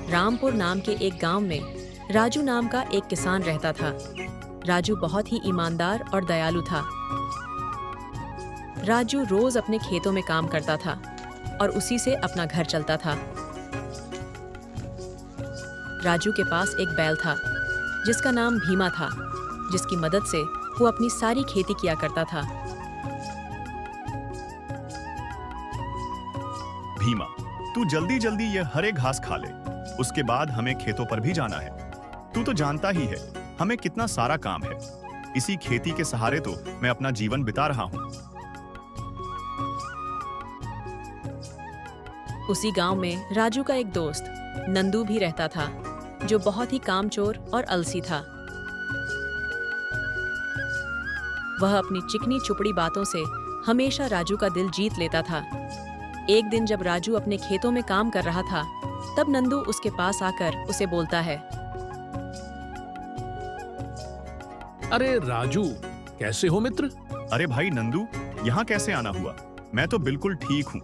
रामपुर नाम के एक गांव में राजू नाम का एक किसान रहता था। राजू बहुत ही ईमानदार और दयालु था। राजू रोज अपने खेतों में काम करता था और उसी से अपना घर चलता था। राजू के पास एक बैल था जिसका नाम भीमा था, जिसकी मदद से वो अपनी सारी खेती किया करता था। भीमा, तू जल्दी जल्दी ये हरे घास खा ले, उसके बाद हमें खेतों पर भी जाना है। तू तो जानता ही है हमें कितना सारा काम है। इसी खेती के सहारे तो मैं अपना जीवन बिता रहा हूँ। उसी गांव में राजू का एक दोस्त नंदू भी रहता था, जो बहुत ही कामचोर और अलसी था। वह अपनी चिकनी चुपड़ी बातों से हमेशा राजू का दिल जीत लेता था। एक दिन जब राजू अपने खेतों में काम कर रहा था, तब नंदू उसके पास आकर उसे बोलता है, अरे राजू, कैसे हो मित्र? अरे भाई नंदू, यहाँ कैसे आना हुआ? मैं तो बिल्कुल ठीक हूँ।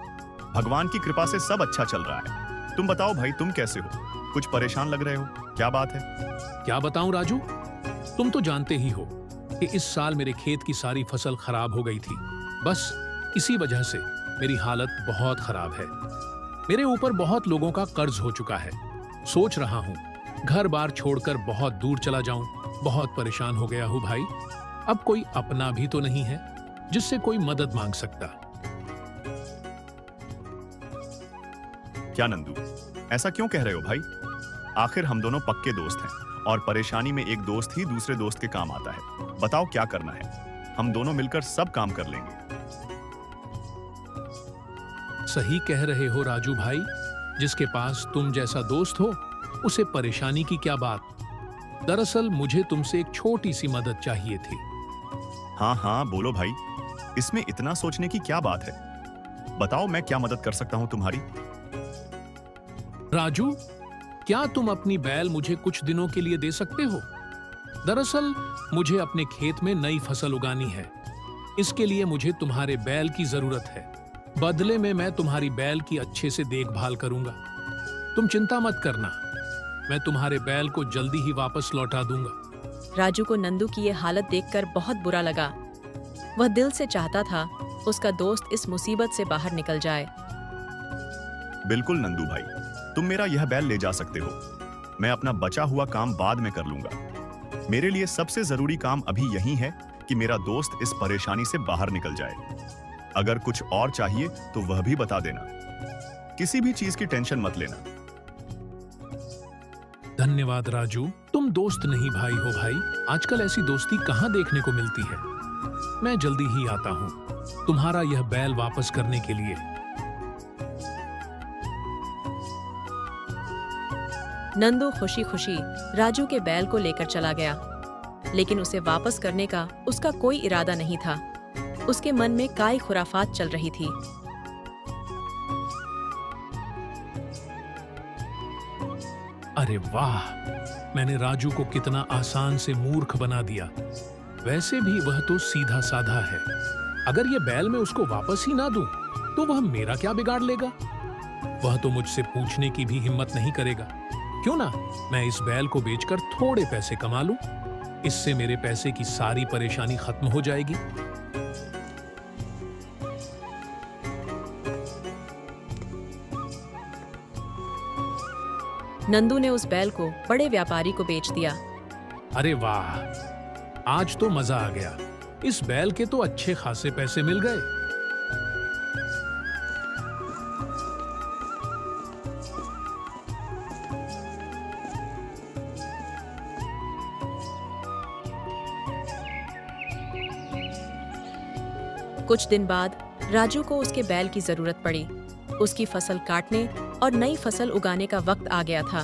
भगवान की कृपा से सब अच्छा चल रहा है। तुम बताओ भाई, तुम कैसे हो? कुछ परेशान लग रहे हो, क्या बात है? क्या बताऊं राजू, तुम तो जानते ही हो कि इस साल मेरे खेत की सारी फसल खराब हो गई थी। बस इसी वजह से मेरी हालत बहुत खराब है। मेरे ऊपर बहुत लोगों का कर्ज हो चुका है। सोच रहा हूँ घर बार छोड़कर बहुत दूर चला जाऊं। बहुत परेशान हो गया हूँ भाई। अब कोई अपना भी तो नहीं है जिससे कोई मदद मांग सकता। क्या नंदू, ऐसा क्यों कह रहे हो भाई? आखिर हम दोनों पक्के दोस्त हैं और परेशानी में एक दोस्त ही दूसरे दोस्त के काम आता है। बताओ क्या करना है, हम दोनों मिलकर सब काम कर लेंगे। सही कह रहे हो राजू भाई, जिसके पास तुम जैसा दोस्त हो उसे परेशानी की क्या बात। दरअसल मुझे तुमसे एक छोटी सी मदद चाहिए थी। हाँ हाँ बोलो भाई, इसमें इतना सोचने की क्या बात है? बताओ मैं क्या मदद कर सकता हूँ तुम्हारी। राजू, क्या तुम अपनी बैल मुझे कुछ दिनों के लिए दे सकते हो? दरअसल मुझे अपने खेत में नई फसल उगानी है। इसके लिए मुझे तुम्हारे बैल की जरूरत है। बदले में मैं तुम्हारी बैल की अच्छे से देखभाल करूंगा। तुम चिंता मत करना, मैं तुम्हारे बैल को जल्दी ही वापस लौटा दूंगा। राजू को नंदू की ये हालत देखकर बहुत बुरा लगा। वह दिल से चाहता था उसका दोस्त इस मुसीबत से बाहर निकल जाए। बिल्कुल नंदू भाई, तुम मेरा यह बैल ले जा सकते हो। मैं अपना बचा हुआ काम बाद में कर लूंगा। मेरे लिए सबसे जरूरी काम अभी यही है कि मेरा दोस्त इस परेशानी से बाहर निकल जाए। अगर कुछ और चाहिए तो वह भी बता देना। किसी भी चीज की टेंशन मत लेना। धन्यवाद राजू, तुम दोस्त नहीं भाई हो भाई। आजकल ऐसी दोस्ती कहाँ देखने को मिलती है। मैं जल्दी ही आता हूँ तुम्हारा यह बैल वापस करने के लिए। नंदू खुशी खुशी राजू के बैल को लेकर चला गया, लेकिन उसे वापस करने का उसका कोई इरादा नहीं था। उसके मन में काई खुराफात चल रही थी। अरे वाह, मैंने राजू को कितना आसान से मूर्ख बना दिया। वैसे भी वह तो सीधा साधा है। अगर ये बैल मैं उसको वापस ही ना दूं, तो वह मेरा क्या बिगाड़ लेगा। वह तो मुझसे पूछने की भी हिम्मत नहीं करेगा। क्यों ना मैं इस बैल को बेचकर थोड़े पैसे कमा लूं। इससे मेरे पैसे की सारी परेशानी खत्म हो जाएगी। नंदू ने उस बैल को बड़े व्यापारी को बेच दिया। अरे वाह, आज तो मजा आ गया। इस बैल के तो अच्छे खासे पैसे मिल गए। कुछ दिन बाद राजू को उसके बैल की जरूरत पड़ी। उसकी फसल काटने और नई फसल उगाने का वक्त आ गया था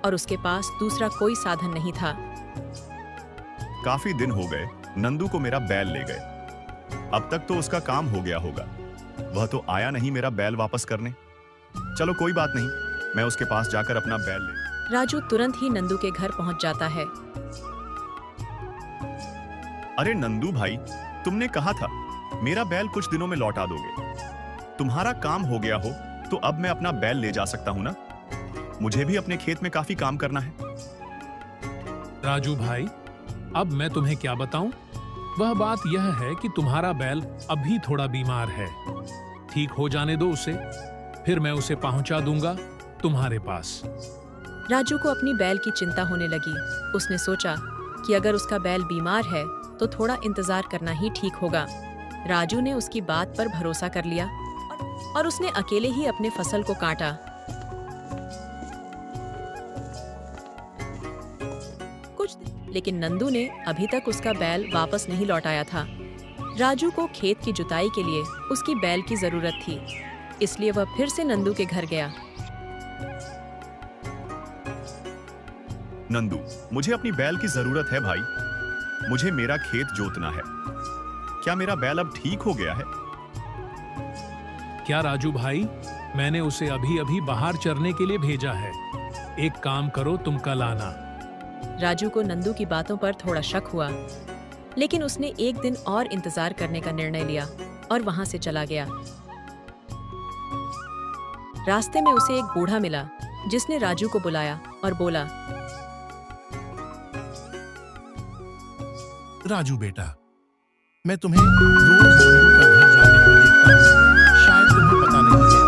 और उसके पास दूसरा कोई साधन नहीं था। काफी दिन हो गए नंदू को मेरा बैल ले गए। अब तक तो उसका काम हो गया होगा। वह तो आया नहीं मेरा बैल वापस करने। चलो कोई बात नहीं, मैं उसके पास जाकर अपना बैल ले। राजू तुरंत ही नंदू के घर पहुंच जाता है। अरे नंदू भाई, तुमने कहा था मेरा बैल कुछ दिनों में लौटा दोगे। तुम्हारा काम हो गया हो तो अब मैं अपना बैल ले जा सकता हूं ना? मुझे भी अपने खेत में काफी काम करना है। राजू भाई, अब मैं तुम्हें क्या बताऊं? वह बात यह है कि तुम्हारा बैल अभी थोड़ा बीमार है। ठीक हो जाने दो उसे, फिर मैं उसे पहुंचा दूंगा तुम्हारे पास। राजू को अपनी बैल की चिंता होने लगी। उसने सोचा कि अगर उसका बैल बीमार है तो थोड़ा इंतजार करना ही ठीक होगा। राजू ने उसकी बात पर भरोसा कर लिया और उसने अकेले ही अपने फसल को काटा। लेकिन नंदू ने अभी तक उसका बैल वापस नहीं लौटाया था। राजू को खेत की जुताई के लिए उसकी बैल की जरूरत थी, इसलिए वह फिर से नंदू के घर गया। नंदू, मुझे अपनी बैल की जरूरत है भाई। मुझे मेरा खेत जोतना है। क्या मेरा बैल अब ठीक हो गया है? क्या राजू भाई, मैंने उसे अभी अभी बाहर चरने के लिए भेजा है। एक काम करो, तुम कल आना। राजू को नंदू की बातों पर थोड़ा शक हुआ, लेकिन उसने एक दिन और इंतजार करने का निर्णय लिया और वहां से चला गया। रास्ते में उसे एक बूढ़ा मिला जिसने राजू को बुलाया और बोला, राजू बेटा, मैं तुम्हें रोज नंदू का घर जाते हुए देखता हूँ। शायद तुम्हें पता नहीं है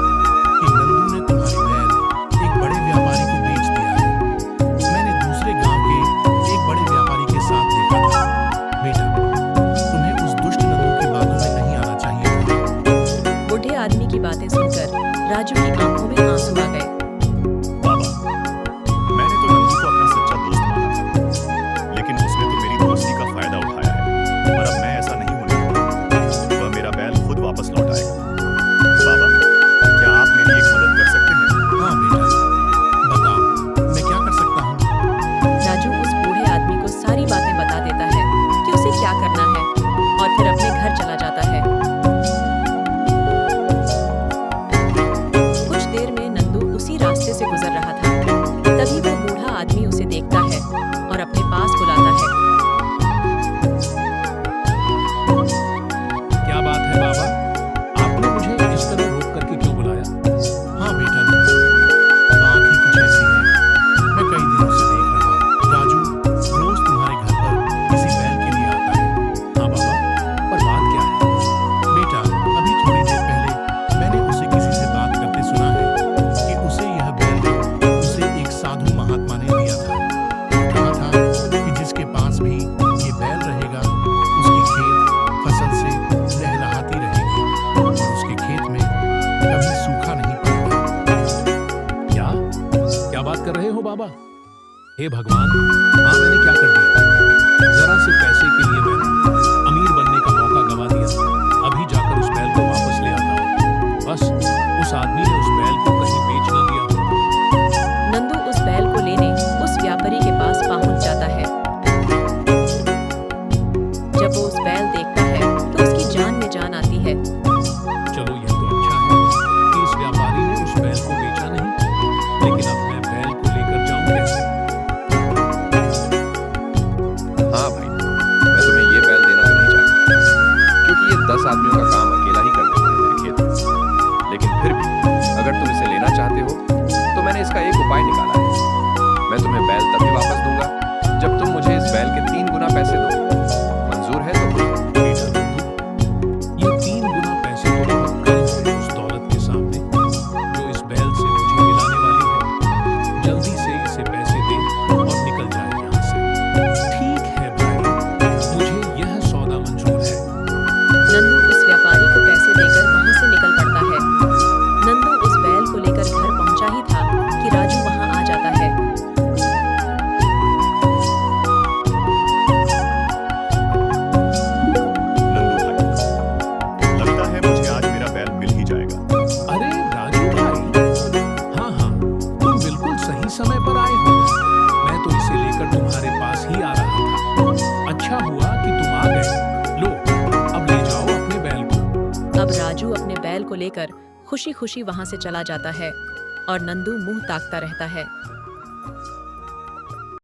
कि नंदू ने तुम्हारी बैल एक बड़े व्यापारी को बेच दिया है। मैंने दूसरे गांव के एक बड़े व्यापारी के साथ देखा था। बेटा, तुम्हें उस दुष्ट नंदू की बातों में नहीं आना चाहिए था। बूढ़े आदमी की बातें सुनकर राजू की आंखों में आंसू आ गए। बाबा, मैंने तो नंदू को अपना सच्चा दोस्त माना था, लेकिन उसने तो मेरी दोस्ती का फायदा उठाया है और अब मैं ऐसा नहीं होने दूंगा। वह मेरा बैल खुद वापस लौटाएगा। बाबा, क्या आप मेरी एक मदद कर सकते हैं? हाँ बेटा, बताओ मैं क्या कर सकता हूँ। राजू उस बूढ़े आदमी को सारी बातें बता देता है कि उसे क्या करना है और फिर अपने घर चला जाता है। कुछ देर में नंदू उसी रास्ते से गुजर रहा था। तभी वह बूढ़ा आदमी उसे देखता है और अपने पास बुलाता है। क्या बात है बाबा, आपने मुझे इस तरह रोक करके क्यों बुलाया? हाँ बेटा, बात ही कुछ ऐसी है। मैं कई दिनों से देख रहा हूँ राजू रोज तुम्हारे घर पर किसी बैल के लिए आता है। हाँ बाबा, पर बात क्या है? बेटा, अभी थोड़ी देर पहले मैंने उसे किसी से बात करते सुना है कि उसे यह बैल उसे एक साधु महात्मा ने दिया था। कहा था कि जिसके पास भी ये बैल रहेगा उसकी खेत फसल से लहलहाती रहेगी और उसके खेत में कभी सूखा नहीं पड़ेगा। क्या बात कर रहे हो बाबा? हे भगवान, हाँ मैंने क्या कर दिया? जरा से पैसे के लिए मैंने अमीर बनने का मौका गवा दिया। अभी जाकर उस बैल को वापस ले आता हूँ। बस उस आदमी ने उस बैल को कहीं बेच न दिया हो। नंदू उस बैल को लेने उस व्यापारी के पास पहुंच जाता है। जब वो उस बैल देखता है तो उसकी जान में जान आती है। चलो यह तो अच्छा है कि इस व्यापारी ने उस बैल को बेचा नहीं, लेकिन अब मैं बैल को लेकर जाऊं कैसे? हाँ भाई, मैं तुम्हें ये बैल देना तो नहीं चाहता, क्योंकि ये 10 आदमियों का काम अकेला ही कर देता है मेरे खेत में। लेकिन फिर भी अगर तुम इसे लेना चाहते हो तो मैंने इसका एक उपाय निकाला है। मैं तुम्हें बैल तभी वापस दूंगा जब तुम मुझे इस बैल के 3 गुना पैसे दो। मंजूर है तो? बेटा नंदू, ये 3 गुना पैसे तो बहुत कम है उस दौलत के सामने जो इस बैल से मुझे मिलाने वाली है। जल्दी से इसे पैसे दे और निकल जाए यहाँ से। ठीक है भाई, मुझे यह सौदा मंजूर है। नंदू उस व्यापारी को पैसे देकर वहां से निकल पड़ता है। नंदू उस बैल को लेकर घर पहुंचा ही था कि राजू वहां आ जाता है। नंदू भाई, लगता है मुझे आज मेरा बैल मिल ही जाएगा। अरे राजू भाई, हाँ हाँ, तुम बिल्कुल सही समय पर आए हो। मैं तो इसे लेकर तुम्हारे पास ही आ रहा था। अच्छा हुआ कि तुम आ गए। लो, अब ले जाओ अपने बैल को। अब राजू अपने बैल को लेकर खुशी खुशी वहां से चला जाता है और नंदू मुंह ताकता रहता है।